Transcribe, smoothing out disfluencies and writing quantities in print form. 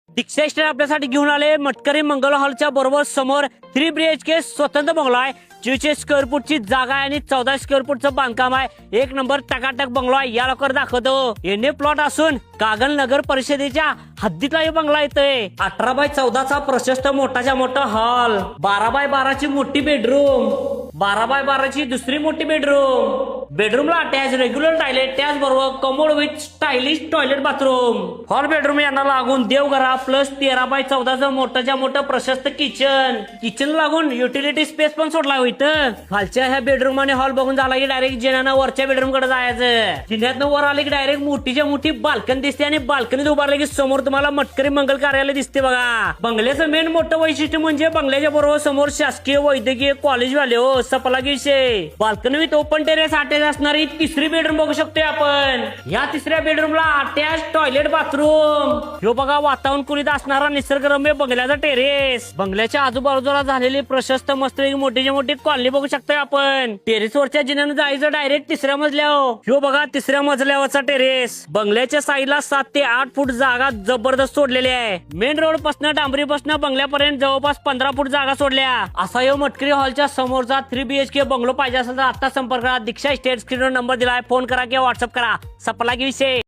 दीक्षा state आपल्यासाठी घेऊन आले मटकरी मंगल हॉलच्या बरोबर समोर 3 BHK स्वतंत्र बंगला आहे. 24 स्क्वेअर फूटची जागा आहे आणि 14 स्क्वेअर फूटचं बांधकाम आहे. एक नंबर टकाटक बंगला आहे. या लवकर दाखवतो. एने प्लॉट असून कागल नगर परिषदेच्या हद्दीतला हे बंगला येतोय. 18x14चा प्रशस्त मोठाच्या मोठा हॉल, 12x12ची मोठी बेडरूम, 12x12ची दुसरी मोठी बेडरूमला अटॅच रेग्युलर टॉयलेट, त्याचबरोबर commode with stylish toilet bathroom. Hall bedroom यांना लागून देवघरा प्लस 13x14चं मोठ्याच्या मोठं प्रशस्त किचन लागून युटिलिटी स्पेस पण सोडला होईत. खालच्या ह्या बेडरूम आणि हॉल बघून झाला की डायरेक्ट जेण्यानं वरच्या बेडरूम कडे जायचं. जिन्यातनं वर आले की डायरेक्ट मोठीच्या मोठी बाल्कनी दिसते आणि बाल्कनीत उभारले की समोर तुम्हाला मटकरी मंगल कार्यालय दिसते बघा. बंगल्याचं मेन मोठं वैशिष्ट्य म्हणजे बंगल्याच्या बरोबर समोर शासकीय वैद्यकीय कॉलेज वाले हो सपला विषय. Balcony with open terrace attach असणारी तिसरी बेडरूम बघू शकतोय आपण. या तिसऱ्या बेडरूमला अटॅच टॉयलेट बाथरूम. ह्यो बघा वातावरण कुलीत असणारा निसर्गरम्य बंगल्याचा टेरेस. बंगल्याच्या आजूबाजूला झालेली प्रशस्त मस्त मोठी मोठी कॉलनी बघू शकतोय आपण. टेरेसवरच्या जिन्यानं जायचं डायरेक्ट तिसऱ्या मजल्यावर. ह्यो बघा तिसऱ्या मजल्यावरचा टेरेस. बंगल्याच्या साईडला 7 ते 8 फूट जागा जबरदस्त सोडलेली आहे. मेन रोड पासून डांबरी पासून बंगल्यापर्यंत जवळपास 15 फूट जागा सोडल्या. असा ह्यो मटकरी हॉलच्या समोरचा 3 BHK बंगलो पाहिजे असेल तर आता संपर्क करा. दीक्षा स्टेट स्क्रीनवर नंबर दिलाय. फोन करा किंवा व्हॉट्सअप करा. सपला की विषय.